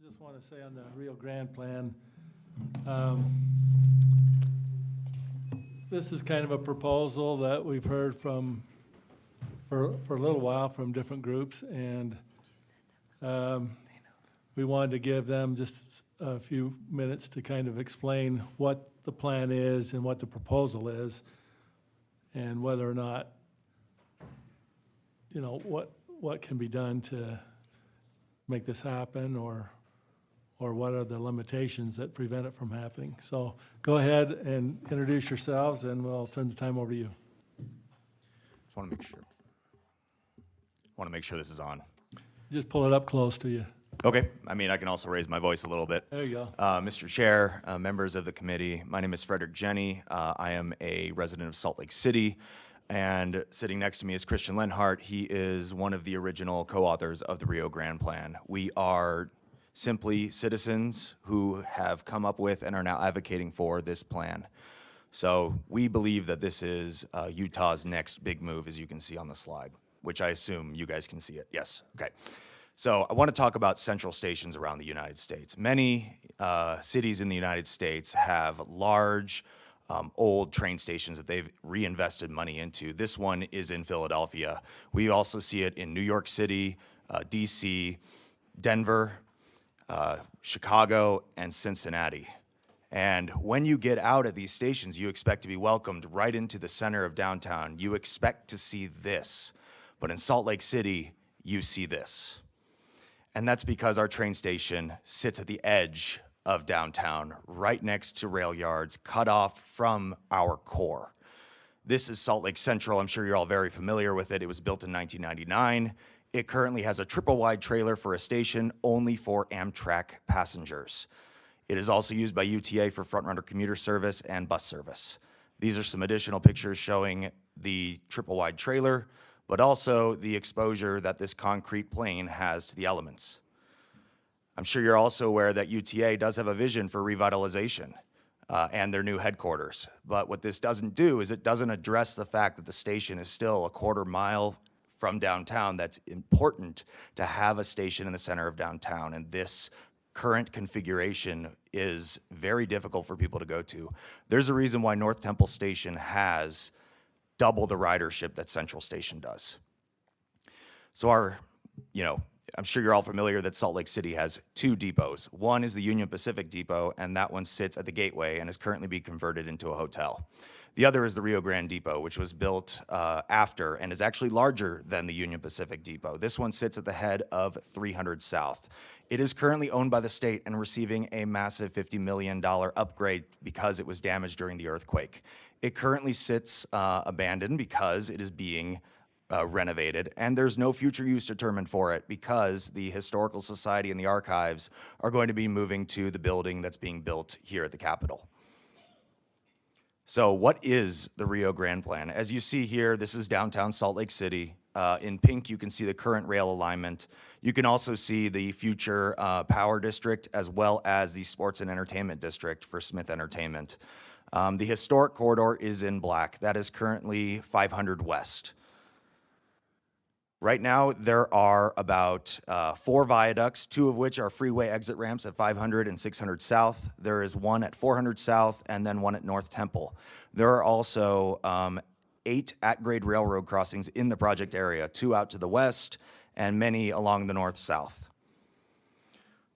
Just want to say on the Rio Grande Plan, this is kind of a proposal that we've heard from, for a little while from different groups, and we wanted to give them just a few minutes to kind of explain what the plan is and what the proposal is, and whether or not, you know, what can be done to make this happen, or what are the limitations that prevent it from happening. So go ahead and introduce yourselves, and we'll turn the time over to you. Just want to make sure. Want to make sure this is on. Just pull it up close to you. Okay. I mean, I can also raise my voice a little bit. There you go. Mr. Chair, members of the committee, my name is Frederick Jenny. I am a resident of Salt Lake City, and sitting next to me is Christian Lenhart. He is one of the original co-authors of the Rio Grande Plan. We are simply citizens who have come up with and are now advocating for this plan. So we believe that this is Utah's next big move, as you can see on the slide, which I assume you guys can see it. Yes, okay. So I want to talk about central stations around the United States. Many cities in the United States have large, old train stations that they've reinvested money into. This one is in Philadelphia. We also see it in New York City, DC, Denver, Chicago, and Cincinnati. And when you get out at these stations, you expect to be welcomed right into the center of downtown. You expect to see this. But in Salt Lake City, you see this. And that's because our train station sits at the edge of downtown, right next to rail yards, cut off from our core. This is Salt Lake Central. I'm sure you're all very familiar with it. It was built in 1999. It currently has a triple-wide trailer for a station only for Amtrak passengers. It is also used by UTA for front-runner commuter service and bus service. These are some additional pictures showing the triple-wide trailer, but also the exposure that this concrete plane has to the elements. I'm sure you're also aware that UTA does have a vision for revitalization and their new headquarters. But what this doesn't do is it doesn't address the fact that the station is still a quarter mile from downtown. That's important to have a station in the center of downtown, and this current configuration is very difficult for people to go to. There's a reason why North Temple Station has double the ridership that Central Station does. So I'm sure you're all familiar that Salt Lake City has two depots. One is the Union Pacific Depot, and that one sits at the Gateway and is currently being converted into a hotel. The other is the Rio Grande Depot, which was built after and is actually larger than the Union Pacific Depot. This one sits at the head of 300 South. It is currently owned by the state and receiving a massive $50 million upgrade because it was damaged during the earthquake. It currently sits abandoned because it is being renovated, and there's no future use determined for it because the Historical Society and the archives are going to be moving to the building that's being built here at the Capitol. So what is the Rio Grande Plan? As you see here, this is downtown Salt Lake City. In pink, you can see the current rail alignment. You can also see the future power district as well as the sports and entertainment district for Smith Entertainment. The historic corridor is in black. That is currently 500 West. Right now, there are about 4 viaducts, 2 of which are freeway exit ramps at 500 and 600 South. There is one at 400 South and then one at North Temple. There are also 8 at-grade railroad crossings in the project area, 2 out to the west and many along the north-south.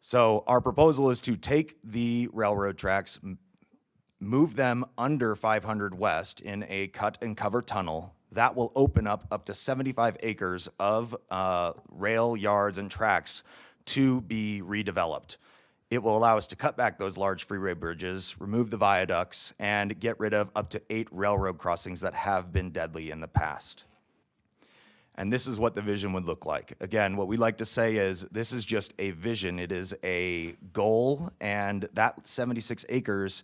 So our proposal is to take the railroad tracks, move them under 500 West in a cut and cover tunnel. That will open up to 75 acres of rail yards and tracks to be redeveloped. It will allow us to cut back those large freeway bridges, remove the viaducts, and get rid of up to 8 railroad crossings that have been deadly in the past. And this is what the vision would look like. Again, what we like to say is this is just a vision. It is a goal, and that 76 acres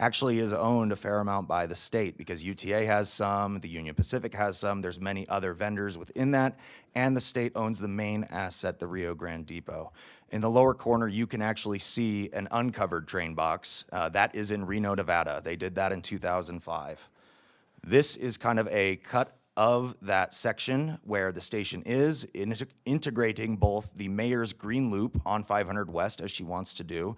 actually is owned a fair amount by the state because UTA has some, the Union Pacific has some, there's many other vendors within that, and the state owns the main asset, the Rio Grande Depot. In the lower corner, you can actually see an uncovered train box. That is in Reno, Nevada. They did that in 2005. This is kind of a cut of that section where the station is, integrating both the mayor's green loop on 500 West, as she wants to do,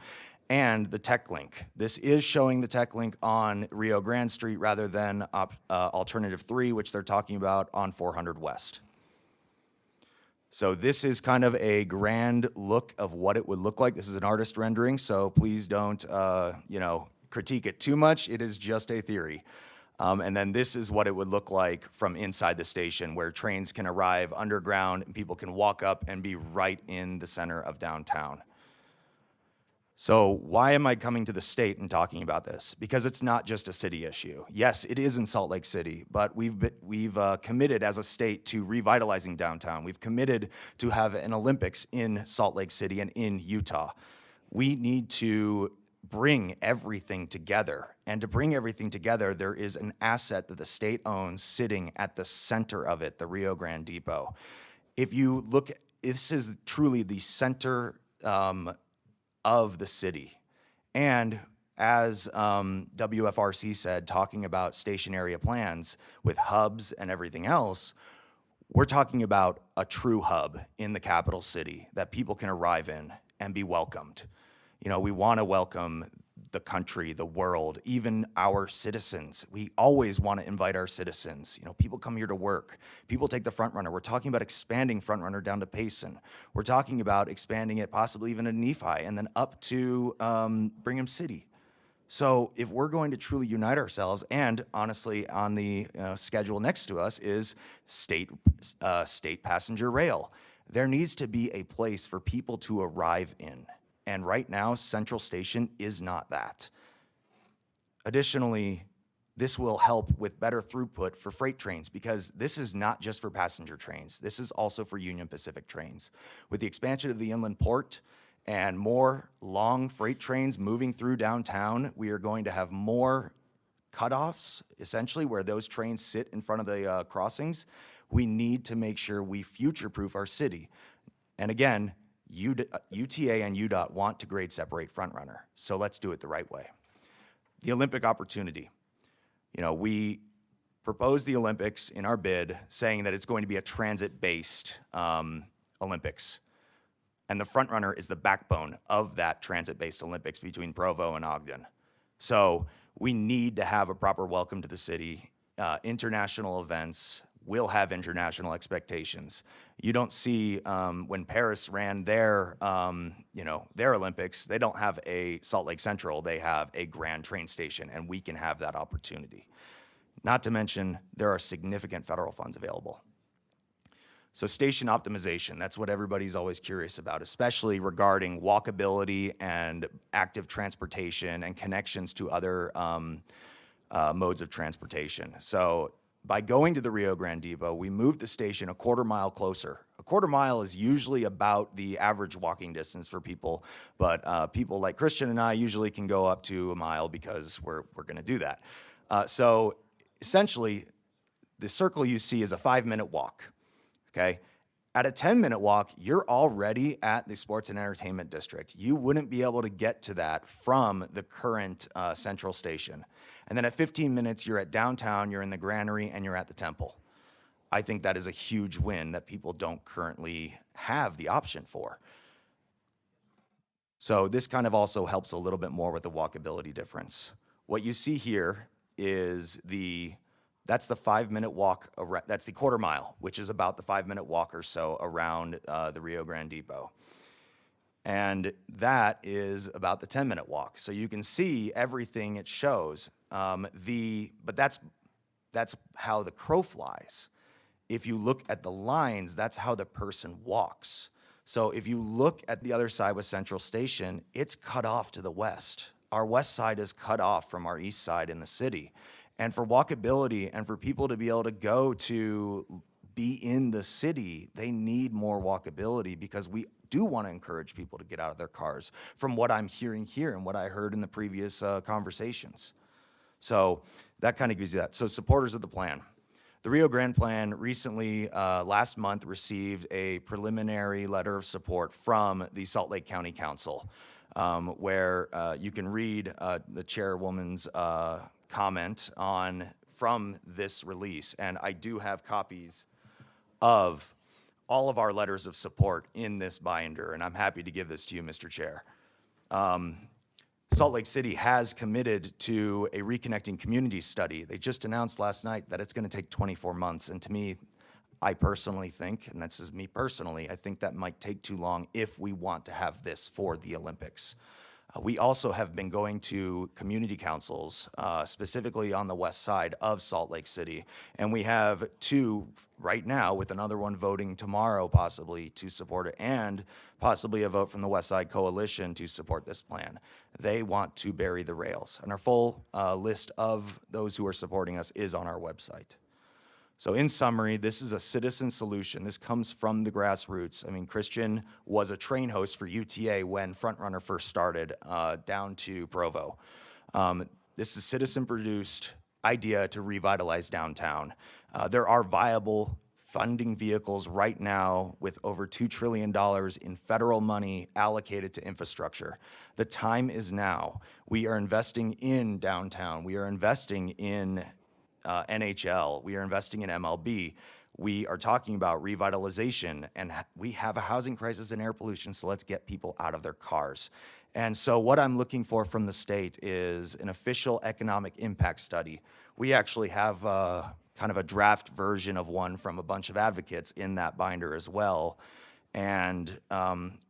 and the tech link. This is showing the tech link on Rio Grande Street rather than alternative 3, which they're talking about on 400 West. So this is kind of a grand look of what it would look like. This is an artist rendering, so please don't, critique it too much. It is just a theory. And then this is what it would look like from inside the station, where trains can arrive underground and people can walk up and be right in the center of downtown. So why am I coming to the state and talking about this? Because it's not just a city issue. Yes, it is in Salt Lake City, but we've committed as a state to revitalizing downtown. We've committed to have an Olympics in Salt Lake City and in Utah. We need to bring everything together. And to bring everything together, there is an asset that the state owns sitting at the center of it, the Rio Grande Depot. If you look, this is truly the center of the city. And as WFRC said, talking about station area plans with hubs and everything else, we're talking about a true hub in the capital city that people can arrive in and be welcomed. You know, we want to welcome the country, the world, even our citizens. We always want to invite our citizens. You know, people come here to work. People take the Front Runner. We're talking about expanding Front Runner down to Payson. We're talking about expanding it possibly even to Nephi and then up to Brigham City. So if we're going to truly unite ourselves, and honestly, on the schedule next to us is state passenger rail, there needs to be a place for people to arrive in. And right now, Central Station is not that. Additionally, this will help with better throughput for freight trains, because this is not just for passenger trains. This is also for Union Pacific trains. With the expansion of the inland port and more long freight trains moving through downtown, we are going to have more cutoffs, essentially, where those trains sit in front of the crossings. We need to make sure we future-proof our city. And again, UTA and UDOT want to grade separate Front Runner, so let's do it the right way. The Olympic opportunity. You know, we proposed the Olympics in our bid, saying that it's going to be a transit-based Olympics. And the Front Runner is the backbone of that transit-based Olympics between Provo and Ogden. So we need to have a proper welcome to the city. International events will have international expectations. You don't see when Paris ran their Olympics, they don't have a Salt Lake Central, they have a grand train station, and we can have that opportunity. Not to mention, there are significant federal funds available. So station optimization, that's what everybody's always curious about, especially regarding walkability and active transportation and connections to other modes of transportation. So by going to the Rio Grande Depot, we moved the station a quarter mile closer. A quarter mile is usually about the average walking distance for people, but people like Christian and I usually can go up to a mile because we're going to do that. So essentially, the circle you see is a 5-minute walk, okay? At a 10-minute walk, you're already at the sports and entertainment district. You wouldn't be able to get to that from the current Central Station. And then at 15 minutes, you're at downtown, you're in the granary, and you're at the temple. I think that is a huge win that people don't currently have the option for. So this kind of also helps a little bit more with the walkability difference. What you see here is that's the 5-minute walk, that's the quarter mile, which is about the 5-minute walk or so around the Rio Grande Depot. And that is about the 10-minute walk. So you can see everything it shows. But that's how the crow flies. If you look at the lines, that's how the person walks. So if you look at the other side with Central Station, it's cut off to the west. Our west side is cut off from our east side in the city. And for walkability and for people to be able to go to be in the city, they need more walkability, because we do want to encourage people to get out of their cars, from what I'm hearing here and what I heard in the previous conversations. So that kind of gives you that. So supporters of the plan. The Rio Grande Plan recently, last month, received a preliminary letter of support from the Salt Lake County Council, where you can read the chairwoman's comment on from this release. And I do have copies of all of our letters of support in this binder, and I'm happy to give this to you, Mr. Chair. Salt Lake City has committed to a reconnecting community study. They just announced last night that it's going to take 24 months. And to me, I personally think, and that's just me personally, I think that might take too long if we want to have this for the Olympics. We also have been going to community councils, specifically on the west side of Salt Lake City. And we have 2 right now, with another one voting tomorrow possibly to support it, and possibly a vote from the West Side Coalition to support this plan. They want to bury the rails. And our full list of those who are supporting us is on our website. So in summary, this is a citizen solution. This comes from the grassroots. I mean, Christian was a train host for UTA when Frontrunner first started down to Provo. This is citizen-produced idea to revitalize downtown. There are viable funding vehicles right now with over $2 trillion in federal money allocated to infrastructure. The time is now. We are investing in downtown. We are investing in NHL. We are investing in MLB. We are talking about revitalization, and we have a housing crisis and air pollution, so let's get people out of their cars. And so what I'm looking for from the state is an official economic impact study. We actually have kind of a draft version of one from a bunch of advocates in that binder as well. And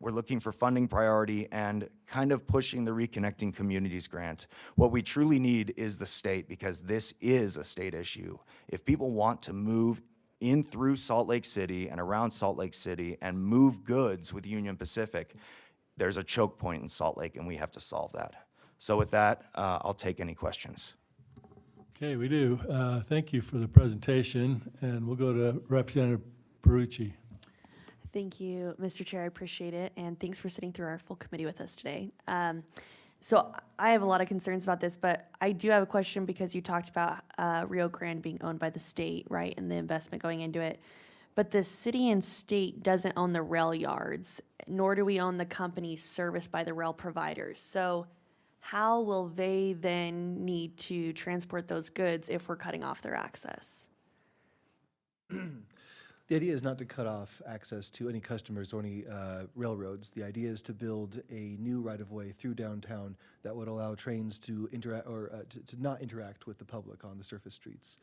we're looking for funding priority and kind of pushing the Reconnecting Communities grant. What we truly need is the state, because this is a state issue. If people want to move in through Salt Lake City and around Salt Lake City and move goods with Union Pacific, there's a choke point in Salt Lake, and we have to solve that. So with that, I'll take any questions. Okay, we do. Thank you for the presentation, and we'll go to Representative Perucci. Thank you, Mr. Chair. I appreciate it, and thanks for sitting through our full committee with us today. So I have a lot of concerns about this, but I do have a question because you talked about Rio Grande being owned by the state, right, and the investment going into it. But the city and state doesn't own the rail yards, nor do we own the company serviced by the rail providers. So how will they then need to transport those goods if we're cutting off their access? The idea is not to cut off access to any customers or any railroads. The idea is to build a new right-of-way through downtown that would allow trains to interact or to not interact with the public on the surface streets.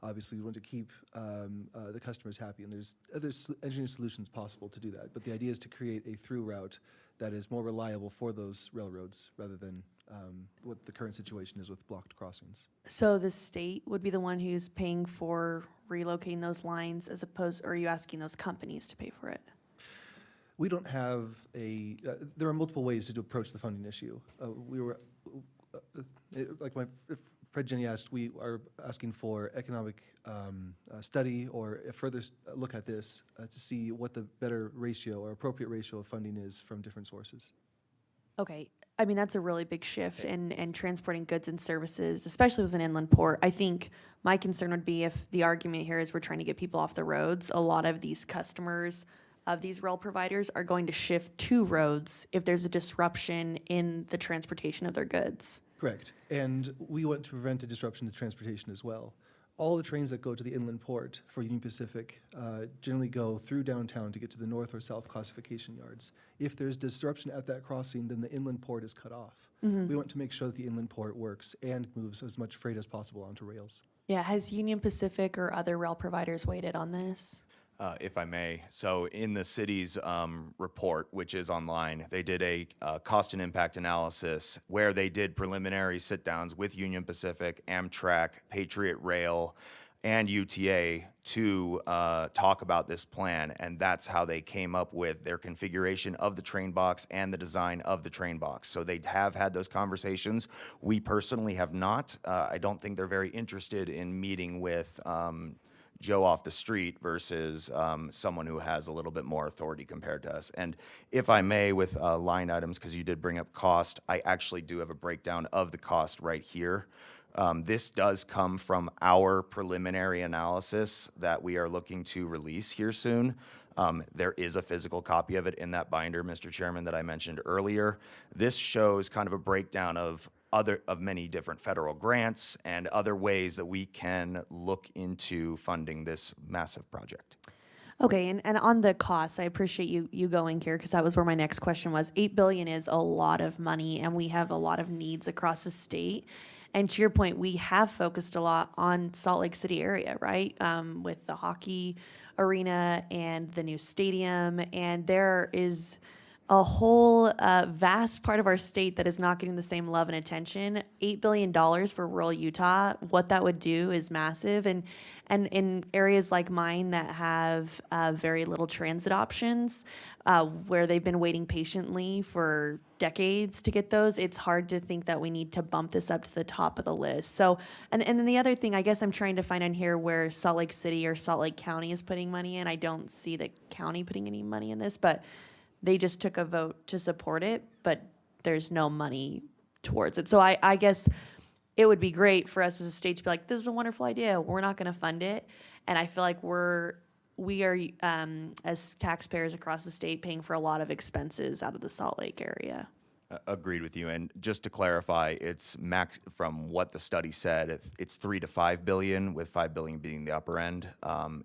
Obviously, we want to keep the customers happy, and there's other engineering solutions possible to do that. But the idea is to create a through route that is more reliable for those railroads rather than what the current situation is with blocked crossings. So the state would be the one who's paying for relocating those lines as opposed, or are you asking those companies to pay for it? We don't have a, there are multiple ways to approach the funding issue. Like my Fred Jenny asked, we are asking for economic study or a further look at this to see what the better ratio or appropriate ratio of funding is from different sources. Okay, I mean, that's a really big shift in transporting goods and services, especially with an inland port. I think my concern would be if the argument here is we're trying to get people off the roads, a lot of these customers of these rail providers are going to shift to roads if there's a disruption in the transportation of their goods. Correct. And we want to prevent a disruption to transportation as well. All the trains that go to the inland port for Union Pacific generally go through downtown to get to the north or south classification yards. If there's disruption at that crossing, then the inland port is cut off. Mm-hmm. We want to make sure that the inland port works and moves as much freight as possible onto rails. Yeah, has Union Pacific or other rail providers waited on this? If I may, so in the city's report, which is online, they did a cost and impact analysis where they did preliminary sit-downs with Union Pacific, Amtrak, Patriot Rail, and UTA to talk about this plan, and that's how they came up with their configuration of the train box and the design of the train box. So they have had those conversations. We personally have not. I don't think they're very interested in meeting with Joe off the street versus someone who has a little bit more authority compared to us. And if I may, with line items, because you did bring up cost, I actually do have a breakdown of the cost right here. This does come from our preliminary analysis that we are looking to release here soon. There is a physical copy of it in that binder, Mr. Chairman, that I mentioned earlier. This shows kind of a breakdown of many different federal grants and other ways that we can look into funding this massive project. Okay, and on the costs, I appreciate you going here because that was where my next question was. 8 billion is a lot of money, and we have a lot of needs across the state. And to your point, we have focused a lot on Salt Lake City area, right? With the hockey arena and the new stadium, and there is a whole vast part of our state that is not getting the same love and attention. $8 billion for rural Utah, what that would do is massive. And in areas like mine that have very little transit options, where they've been waiting patiently for decades to get those, it's hard to think that we need to bump this up to the top of the list. So, and then the other thing, I guess I'm trying to find on here where Salt Lake City or Salt Lake County is putting money in. I don't see the county putting any money in this, but they just took a vote to support it, but there's no money towards it. So I guess it would be great for us as a state to be like, this is a wonderful idea. We're not going to fund it. And I feel like we are, as taxpayers across the state, paying for a lot of expenses out of the Salt Lake area. Agreed with you. And just to clarify, it's max from what the study said. It's 3 to 5 billion, with 5 billion being the upper end.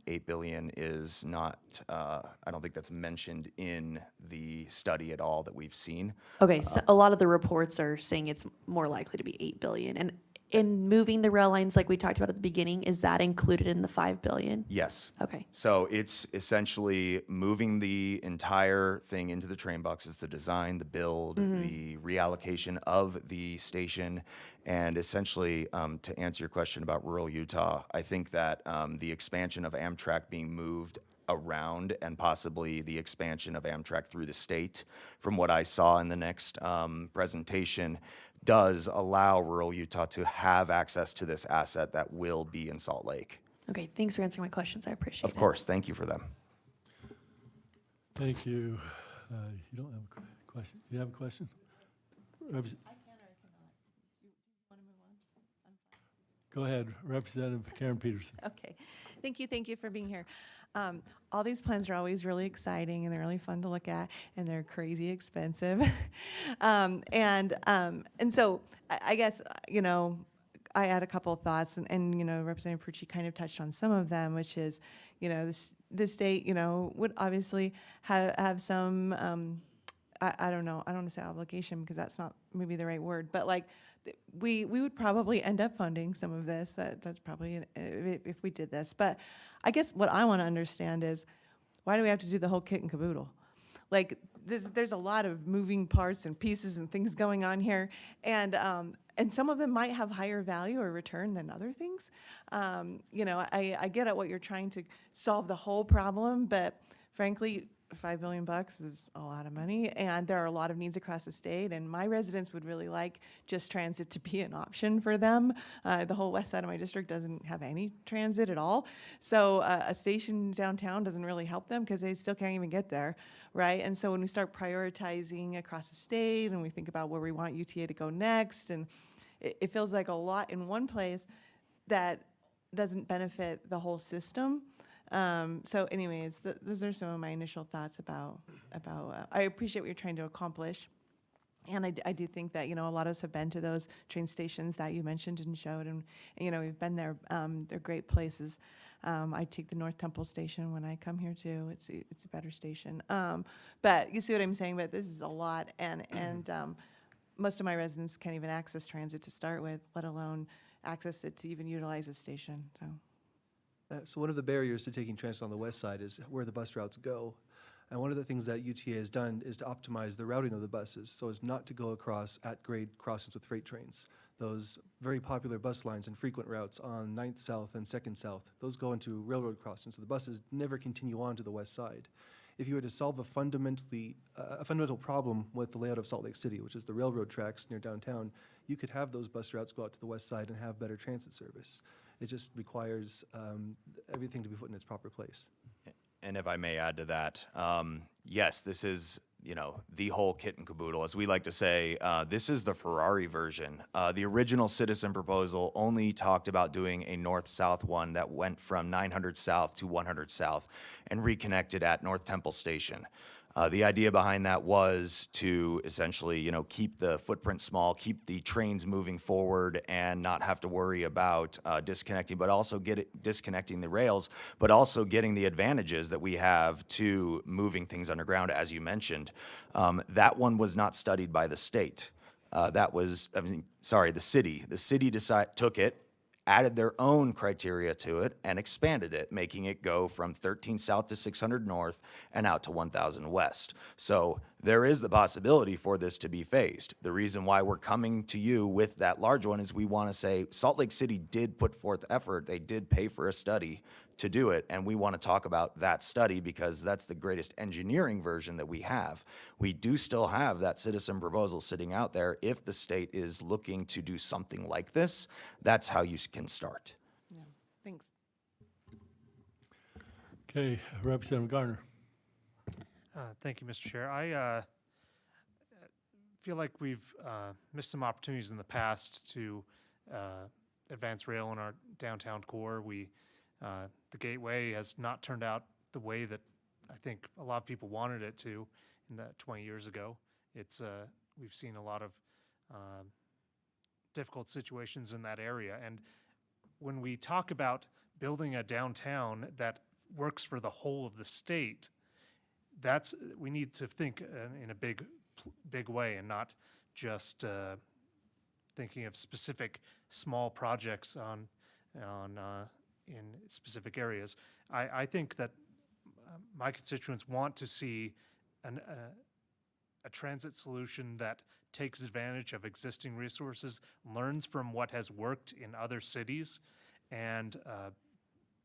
8 billion is not. I don't think that's mentioned in the study at all that we've seen. Okay, so a lot of the reports are saying it's more likely to be 8 billion. And in moving the rail lines, like we talked about at the beginning, is that included in the 5 billion? Yes. Okay. So it's essentially moving the entire thing into the train boxes, the design, the build, the reallocation of the station, and essentially, to answer your question about rural Utah, I think that the expansion of Amtrak being moved around and possibly the expansion of Amtrak through the state, from what I saw in the next presentation, does allow rural Utah to have access to this asset that will be in Salt Lake. Okay, thanks for answering my questions. I appreciate it. Of course, thank you for them. Thank you. You don't have a question? Do you have a question? I can or cannot. You want to move on? Go ahead, Representative Karen Peterson. Okay, thank you for being here. All these plans are always really exciting and they're really fun to look at, and they're crazy expensive. And so I guess, I had a couple of thoughts, and Representative Pucci kind of touched on some of them, which is, the state, would obviously have some, I don't know, I don't want to say obligation because that's not maybe the right word, but like, we would probably end up funding some of this. That's probably if we did this. But I guess what I want to understand is, why do we have to do the whole kit and caboodle? Like, there's a lot of moving parts and pieces and things going on here, and some of them might have higher value or return than other things. I get at what you're trying to solve the whole problem, but frankly, $5 billion is a lot of money, and there are a lot of needs across the state, and my residents would really like just transit to be an option for them. The whole west side of my district doesn't have any transit at all, so a station downtown doesn't really help them because they still can't even get there, right? And so when we start prioritizing across the state and we think about where we want UTA to go next, and it feels like a lot in one place that doesn't benefit the whole system. So anyways, those are some of my initial thoughts about I appreciate what you're trying to accomplish. And I do think that, a lot of us have been to those train stations that you mentioned and showed, and we've been there. They're great places. I take the North Temple station when I come here too. It's a better station. But you see what I'm saying? But this is a lot, and most of my residents can't even access transit to start with, let alone access it to even utilize the station, so. So one of the barriers to taking transit on the west side is where the bus routes go. And one of the things that UTA has done is to optimize the routing of the buses so as not to go across at-grade crossings with freight trains. Those very popular bus lines and frequent routes on 9th South and 2nd South, those go into railroad crossings, so the buses never continue on to the west side. If you were to solve a fundamental problem with the layout of Salt Lake City, which is the railroad tracks near downtown, you could have those bus routes go out to the west side and have better transit service. It just requires everything to be put in its proper place. And if I may add to that, yes, this is, the whole kit and caboodle. As we like to say, this is the Ferrari version. The original citizen proposal only talked about doing a north-south one that went from 900 South to 100 South and reconnected at North Temple Station. The idea behind that was to essentially, keep the footprint small, keep the trains moving forward, and not have to worry about disconnecting, but also disconnecting the rails, but also getting the advantages that we have to moving things underground, as you mentioned. That one was not studied by the state. The city. The city took it, added their own criteria to it, and expanded it, making it go from 13 south to 600 north and out to 1,000 west. So there is the possibility for this to be phased. The reason why we're coming to you with that large one is we want to say Salt Lake City did put forth effort. They did pay for a study to do it, and we want to talk about that study because that's the greatest engineering version that we have. We do still have that citizen proposal sitting out there. If the state is looking to do something like this, that's how you can start. Yeah, thanks. Okay, Representative Garner. Thank you, Mr. Chair. I feel like we've missed some opportunities in the past to advance rail in our downtown core. The Gateway has not turned out the way that I think a lot of people wanted it to in that 20 years ago. We've seen a lot of difficult situations in that area. And when we talk about building a downtown that works for the whole of the state, we need to think in a big way and not just thinking of specific small projects in specific areas. I think that my constituents want to see a transit solution that takes advantage of existing resources, learns from what has worked in other cities, and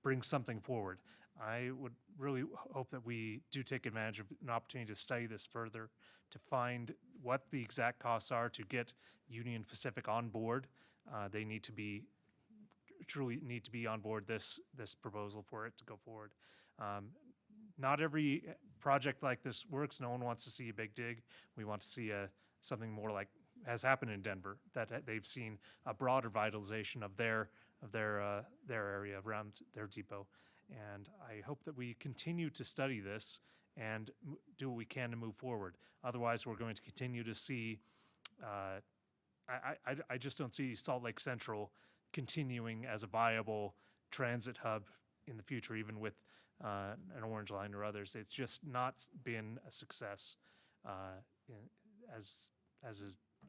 brings something forward. I would really hope that we do take advantage of an opportunity to study this further, to find what the exact costs are to get Union Pacific on board. They truly need to be on board this proposal for it to go forward. Not every project like this works. No one wants to see a big dig. We want to see something more like has happened in Denver, that they've seen a broader vitalization of their area around their depot. And I hope that we continue to study this and do what we can to move forward. Otherwise, we're going to continue to see. I just don't see Salt Lake Central continuing as a viable transit hub in the future, even with an Orange Line or others. It's just not been a success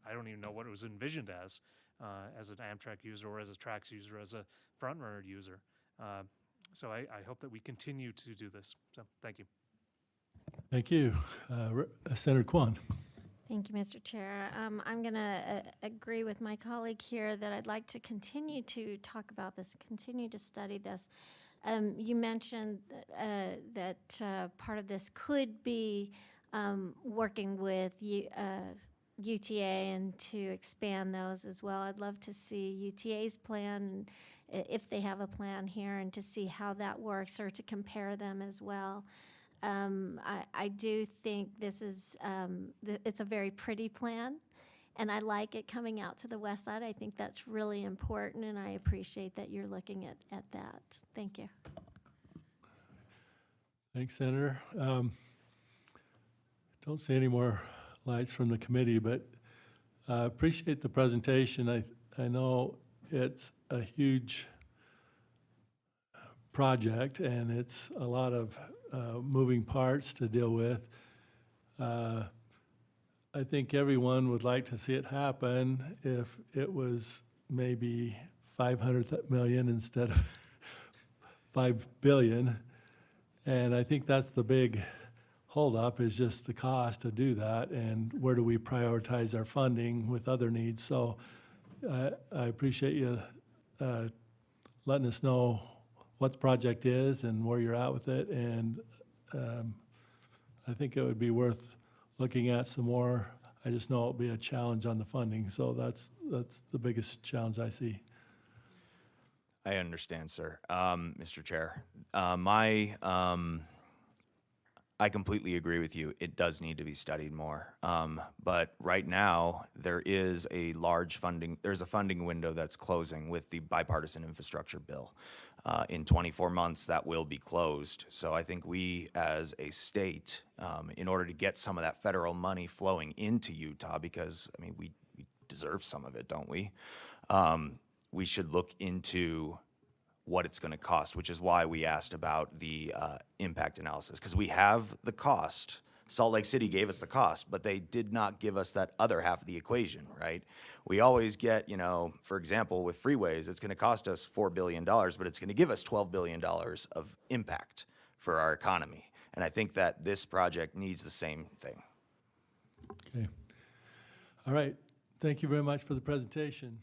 I don't even know what it was envisioned as an Amtrak user or as a TRAX user, as a front-runner user. So I hope that we continue to do this. So thank you. Thank you. Senator Kwan. Thank you, Mr. Chair. I'm going to agree with my colleague here that I'd like to continue to talk about this, continue to study this. You mentioned that part of this could be working with UTA and to expand those as well. I'd love to see UTA's plan, if they have a plan here, and to see how that works or to compare them as well. I do think this is, it's a very pretty plan, and I like it coming out to the west side. I think that's really important, and I appreciate that you're looking at that. Thank you. Thanks, Senator. Don't see any more lights from the committee, but appreciate the presentation. I know it's a huge project, and it's a lot of moving parts to deal with. I think everyone would like to see it happen if it was maybe 500 million instead of 5 billion. And I think that's the big holdup, is just the cost to do that, and where do we prioritize our funding with other needs. So I appreciate you letting us know what the project is and where you're at with it, and I think it would be worth looking at some more. I just know it'll be a challenge on the funding, so that's the biggest challenge I see. I understand, sir. Mr. Chair, I completely agree with you. It does need to be studied more. But right now, there's a funding window that's closing with the bipartisan infrastructure bill. In 24 months, that will be closed. So I think we, as a state, in order to get some of that federal money flowing into Utah, because, I mean, we deserve some of it, don't we? We should look into what it's going to cost, which is why we asked about the impact analysis, because we have the cost. Salt Lake City gave us the cost, but they did not give us that other half of the equation, right? We always get, for example, with freeways, it's going to cost us $4 billion, but it's going to give us $12 billion of impact for our economy. And I think that this project needs the same thing. Okay. All right. Thank you very much for the presentation.